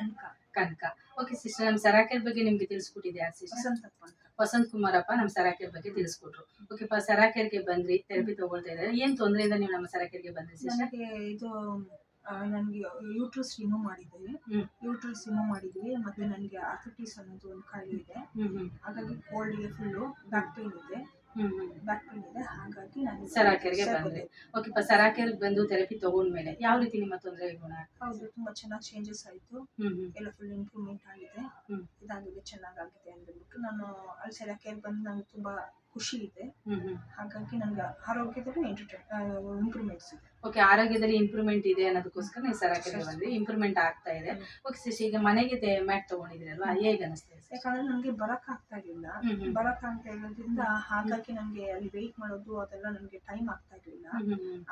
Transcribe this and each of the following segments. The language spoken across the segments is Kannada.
ಕನಕ. ಕನಕ. ಓಕೆ ಸಿಸ್ಟರ್, ನಮ್ಮ ಸರಾಕೆರ್ ಬಗ್ಗೆ ನಿಮ್ಗೆ ತಿಳಿಸ್ಕೊಟ್ಟಿದ್ದೆ ಯಾರು ಸಿಸ್ಟರ್? ವಸಂತಪ್ಪ ಅಂತ. ವಸಂತ್ ಕುಮಾರಪ್ಪ ನಮ್ಮ ಸರಾಕೆರ್ ಬಗ್ಗೆ ತಿಳಿಸ್ಕೊಟ್ರು. ಓಕೆ ಸರಾಕೆರ್ಗೆ ಬಂದ್ರಿ, ಥೆರಪಿ ತಗೊಳ್ತಾ ಇದ್ದಾರೆ. ಏನ್ ತೊಂದರೆಯಿಂದ ನೀವು ನಮ್ಮ ಸರಾಕೆರ್ಗೆ ಬಂದ್ರಿ ಸಿಸ್ಟರ್? ನನಗೆ ಇದು ನನಗೆ ಯೂಟ್ರಸ್ ರಿಮೂವ್ ಮಾಡಿದ್ದೀವಿ. ಯೂಟ್ರಸ್ ರಿಮೂವ್ ಮಾಡಿದ್ವಿ. ಮತ್ತೆ ನನಗೆ ಆರ್ಥಿಟಿಸ್ ಅನ್ನೋದು ಒಂದು ಕಾಯಿಲೆ ಇದೆ. ಹಾಗಾಗಿ ಕೋಲ್ಡ್ಗೆ ಫುಲ್ಲು ಬ್ಯಾಕ್ ಪೇನ್ ಇದೆ. ಹಾಗಾಗಿ ನಾನು ಸರಾಕೆರ್ಗೆ ಬಂದ್ರಿ. ಓಕೆ ಸರಾಕೆರ್ಗೆ ಬಂದು ಥೆರಪಿ ತಗೊಂಡ್ಮೇಲೆ ಯಾವ ರೀತಿ ನಿಮ್ಮ ತೊಂದರೆ ಗುಣ? ಹೌದು, ತುಂಬಾ ಚೆನ್ನಾಗಿ ಚೇಂಜಸ್ ಆಯ್ತು. ಎಲ್ಲ ಫುಲ್ ಇಂಪ್ರೂವ್ಮೆಂಟ್ ಆಗಿದೆ. ಇದಾಗಿದೆ, ಚೆನ್ನಾಗಾಗಿದೆ ಅಂದ್ಬಿಟ್ಟು ನಾನು ಅಲ್ಲಿ ಸರಾಕೆರ್ಗೆ ಬಂದು ನನಗೆ ತುಂಬಾ ಖುಷಿ ಇದೆ. ಹಾಗಾಗಿ ನನಗೆ ಆರೋಗ್ಯದಲ್ಲಿ ಇಂಪ್ರೂವ್ಮೆಂಟ್ಸ್ ಇದೆ. ಓಕೆ, ಆರೋಗ್ಯದಲ್ಲಿ ಇಂಪ್ರೂವ್ಮೆಂಟ್ ಇದೆ ಅನ್ನೋದಕ್ಕೋಸ್ಕರ ನೀವು ಸರಾಕೆರ್ಗೆ ಬಂದ್ರಿ, ಇಂಪ್ರೂವ್ಮೆಂಟ್ ಆಗ್ತಾ ಇದೆ. ಓಕೆ ಸಿಸ್ಟರ್, ಈಗ ಮನೆಗೆ ಮ್ಯಾಟ್ ತಗೊಂಡಿದ್ರಲ್ವಾ, ಹೇಗೆ ಅನಿಸ್ತಾ ಇದೆ? ಯಾಕಂದ್ರೆ ನನಗೆ ಬರಕ್ ಆಗ್ತಾ ಇರೋದ್ರಿಂದ ಹಾಗಾಗಿ ನನಗೆ ಅಲ್ಲಿ ವೆಯ್ಟ್ ಮಾಡೋದು ಅದೆಲ್ಲ ನನಗೆ ಟೈಮ್ ಆಗ್ತಾ ಇರಲಿಲ್ಲ.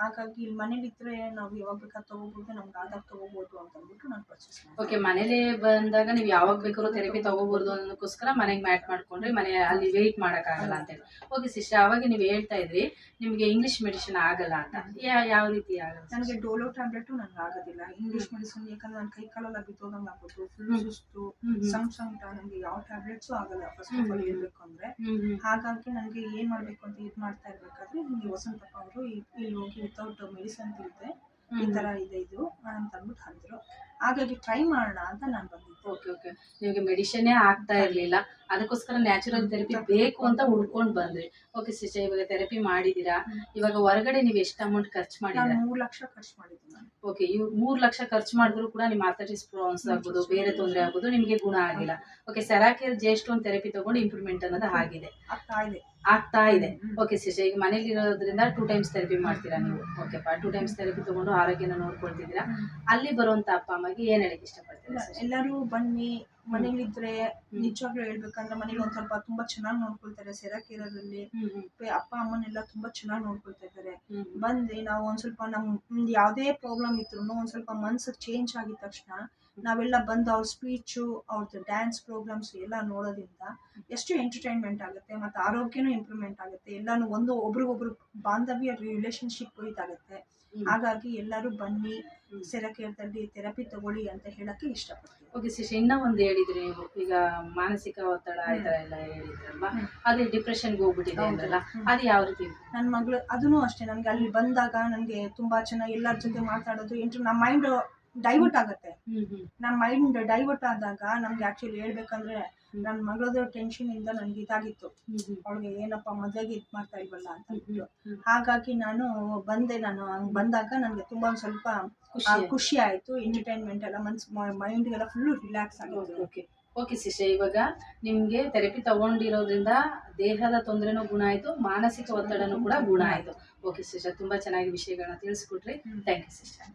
ಹಾಗಾಗಿ ಇಲ್ಲಿ ಮನೇಲಿದ್ರೆ ನಾವು ಯಾವಾಗ ಬೇಕಾದ್ರೆ ತಗೋಬಹುದು, ನಮ್ಗೆ ಆದಾಗ ತಗೋಬಹುದು ಅಂತ ಅಂದ್ಬಿಟ್ಟು ನಾನು ಪರ್ಚೇಸ್ ಮಾಡಿದೆ. ಓಕೆ, ಮನೇಲಿ ಬಂದಾಗ ನೀವು ಯಾವಾಗ ಬೇಕಾದ್ರೂ ಥೆರಪಿ ತಗೋಬಹುದು ಅನ್ನೋದಕ್ಕೋಸ್ಕರ ಮನೆಗೆ ಮ್ಯಾಟ್ ಮಾಡ್ಕೊಂಡ್ರಿ, ಮನೆ ಅಲ್ಲಿ ವೆಯ್ಟ್ ಮಾಡೋಕ್ಕಾಗಲ್ಲ ಅಂತ ಹೇಳಿ. ಓಕೆ ಸಿಸ್ಟರ್, ಅವಾಗ ನೀವು ಹೇಳ್ತಾ ಇದ್ರಿ ನಿಮಗೆ ಇಂಗ್ಲಿಷ್ ಮೆಡಿಸಿನ್ ಆಗಲ್ಲ ಅಂತ. ಯಾವ ರೀತಿ ಆಗಲ್ಲ? ನನಗೆ ಡೋಲೋ ಟ್ಯಾಬ್ಲೆಟ್ ನನಗೆ ಆಗೋದಿಲ್ಲ ಇಂಗ್ಲಿಷ್ ಮೆಡಿಸಿನ್. ಯಾಕಂದ್ರೆ ನನ್ನ ಕೈ ಕಾಲೆಲ್ಲ ಬಿದ್ದೋದಂಗೆ ಆಗೋದು, ಫುಲ್ ಸುಸ್ತು, ಸಂಕಟ. ನನಗೆ ಯಾವ ಟ್ಯಾಬ್ಲೆಟ್ಸು ಆಗಲ್ಲ ಫಸ್ಟ್ ಆಫ್ ಆಲ್ ಹೇಳ್ಬೇಕು ಅಂದ್ರೆ. ಹಾಗಾಗಿ ನನಗೆ ಏನ್ ಮಾಡ್ಬೇಕು ಅಂತ ಇದು ಮಾಡ್ತಾ ಇರ್ಬೇಕಾದ್ರೆ ನಿಮಗೆ ವಸಂತಪ್ಪ ಅವರು ಇಲ್ಲಿ ಹೋಗಿ ವಿತೌಟ್ ಮೆಡಿಸಿನ್ ತಿಳಿದೆ ಈ ತರ ಇದೆ ಇದು ಅಂತ ಅಂದ್ಬಿಟ್ಟು ಅಂದ್ರು. ಹಾಗಾಗಿ ಟ್ರೈ ಮಾಡೋಣ ಅಂತ ನಾನು ಬಂದಿದ್ದೆ. ಓಕೆ, ನಿಮಗೆ ಮೆಡಿಸಿನ್ನೇ ಆಗ್ತಾ ಇರ್ಲಿಲ್ಲ, ಅದಕ್ಕೋಸ್ಕರ ನ್ಯಾಚುರಲ್ ಥೆರಪಿ ಬೇಕು ಅಂತ ಹುಡ್ಕೊಂಡು ಬಂದ್ರಿ. ಓಕೆ ಸಿಸ್ಟರ್, ಇವಾಗ ಥೆರಪಿ ಮಾಡಿದೀರಾ. ಇವಾಗ ಹೊರಗಡೆ ನೀವು ಎಷ್ಟು ಅಮೌಂಟ್ ಖರ್ಚು ಮಾಡಿದ್ದೀರಾ? 3 ಲಕ್ಷ ಖರ್ಚು ಮಾಡಿದ್ದೀನಿ ನಾನು. ಓಕೆ, 3 ಲಕ್ಷ ಖರ್ಚು ಮಾಡಿದ್ರು ಕೂಡ ನಿಮ್ಮ ಆರ್ಥೈಟಿಸ್ ಪ್ರಾಬ್ಲಮ್ಸ್ ಆಗ್ಬೋದು, ಬೇರೆ ತೊಂದರೆ ಆಗ್ಬೋದು, ನಿಮಗೆ ಗುಣ ಆಗಿಲ್ಲ. ಓಕೆ, ಸರಾಕೆರ್ ಜೆ-ಸ್ಟೋನ್ ಥೆರಪಿ ತಗೊಂಡು ಇಂಪ್ರೂವ್ಮೆಂಟ್ ಅನ್ನೋದು ಆಗ್ತಾ ಇದೆ. ಓಕೆ ಸಿಸ್ಟರ್, ಈಗ ಮನೇಲಿ ಇರೋದ್ರಿಂದ 2 ಟೈಮ್ಸ್ ಥೆರಪಿ ಮಾಡ್ತೀರಾ ನೀವು. ಓಕೆ 2 ಟೈಮ್ಸ್ ಥೆರಪಿ ತಗೊಂಡು ಆರೋಗ್ಯನ ನೋಡ್ಕೊಳ್ತಿದ್ದೀರಾ. ಅಲ್ಲಿ ಬರುವಂತ ಅಪ್ಪ ಅಮ್ಮಗೆ ಏನ್ ಹೇಳಕ್ ಇಷ್ಟಪಡ್ತೀರಾ? ಎಲ್ಲರೂ ಬನ್ನಿ, ಮನೇಲಿದ್ರೆ ನಿಜವಾಗ್ಲೂ ಹೇಳ್ಬೇಕಂದ್ರೆ ಮನೇಲಿ ಒಂದ್ ಸ್ವಲ್ಪ ತುಂಬಾ ಚೆನ್ನಾಗಿ ನೋಡ್ಕೊಳ್ತಾರೆ. ಸೆರಾಕೆರಲ್ಲಿ ಅಪ್ಪ ಅಮ್ಮನೆಲ್ಲ ತುಂಬಾ ಚೆನ್ನಾಗಿ ನೋಡ್ಕೊಳ್ತಾ ಇದ್ದಾರೆ. ಬಂದ್ರೆ ನಾವು ಒಂದ್ ಸ್ವಲ್ಪ ನಮ್ದು ಯಾವ್ದೇ ಪ್ರಾಬ್ಲಮ್ ಇದ್ರು ಒಂದ್ ಸ್ವಲ್ಪ ಮನ್ಸು ಚೇಂಜ್ ಆಗಿದ ತಕ್ಷಣ ನಾವೆಲ್ಲ ಬಂದು ಅವ್ರ ಸ್ಪೀಚು, ಅವ್ರದ್ದು ಡ್ಯಾನ್ಸ್ ಪ್ರೋಗ್ರಾಮ್ಸ್ ಎಲ್ಲ ನೋಡೋದ್ರಿಂದ ಎಷ್ಟು ಎಂಟರ್ಟೈನ್ಮೆಂಟ್ ಆಗುತ್ತೆ, ಮತ್ತೆ ಆರೋಗ್ಯನೂ ಇಂಪ್ರೂವ್ಮೆಂಟ್ ಆಗುತ್ತೆ. ಎಲ್ಲಾನು ಒಬ್ರಿಗೊಬ್ರು ಬಾಂಧವ್ಯ ರಿಲೇಶನ್ಶಿಪ್ ಇದಾಗುತ್ತೆ. ಹಾಗಾಗಿ ಎಲ್ಲರೂ ಬನ್ನಿ, ಸೆರಾಕೆರ್ದಲ್ಲಿ ಥೆರಪಿ ತಗೊಳ್ಳಿ ಅಂತ ಹೇಳಕ್ಕೆ ಇಷ್ಟಪಡ್ತೀನಿ. ಓಕೆ ಸಿಸ್ಟರ್, ಇನ್ನೂ ಒಂದು ಹೇಳಿದ್ರಿ ನೀವು, ಈಗ ಮಾನಸಿಕ ಒತ್ತಡ ಈ ತರ ಎಲ್ಲ ಹೇಳಿದ್ರಲ್ವಾ, ಅದೇ ಡಿಪ್ರೆಷನ್ಗೆ ಹೋಗ್ಬಿಟ್ಟಿದೆ ಅಂದ್ರಲ್ಲ, ಅದು ಯಾವ ರೀತಿ? ನನ್ನ ಮಗಳು ಅದೂ ಅಷ್ಟೇ. ನನಗೆ ಅಲ್ಲಿ ಬಂದಾಗ ನನಗೆ ತುಂಬಾ ಚೆನ್ನಾಗಿ ಎಲ್ಲರ ಜೊತೆ ಮಾತಾಡೋದು, ನಮ್ಮ ಮೈಂಡ್ ಡೈವರ್ಟ್ ಆಗುತ್ತೆ. ನಮ್ಮ ಮೈಂಡ್ ಡೈವರ್ಟ್ ಆದಾಗ ನಮ್ಗೆ ಆಕ್ಚುಲಿ ಹೇಳ್ಬೇಕಂದ್ರೆ ನನ್ನ ಮಗಳದ ಟೆನ್ಷನ್ ಇಂದ ನನ್ಗೆ ಇದಾಗಿತ್ತು. ಅವಳಿಗೆ ಏನಪ್ಪ ಮದ್ವೆಗೆ ಇದು ಮಾಡ್ತಾ ಇಲ್ವಲ್ಲ ಅಂತ ಅಂದ್ಬಿಟ್ಟು. ಹಾಗಾಗಿ ನಾನು ಹಂಗ್ ಬಂದಾಗ ನನಗೆ ತುಂಬಾ ಒಂದ್ ಸ್ವಲ್ಪ ಖುಷಿ ಆಯ್ತು. ಎಂಟರ್ಟೈನ್ಮೆಂಟ್ ಎಲ್ಲ ಮೈಂಡ್ಗೆಲ್ಲ ಫುಲ್ ರಿಲ್ಯಾಕ್ಸ್ ಆಗುತ್ತೆ. ಓಕೆ ಸಿಸ್ಟರ್, ಇವಾಗ ನಿಮ್ಗೆ ಥೆರಪಿ ತಗೊಂಡಿರೋದ್ರಿಂದ ದೇಹದ ತೊಂದರೆನೂ ಗುಣ ಆಯ್ತು, ಮಾನಸಿಕ ಒತ್ತಡನೂ ಕೂಡ ಗುಣ ಆಯ್ತು. ಓಕೆ ಸಿಸ್ಟರ್, ತುಂಬಾ ಚೆನ್ನಾಗಿ ವಿಷಯಗಳನ್ನ ತಿಳಿಸ್ಕೊಟ್ರಿ. Thank you sister.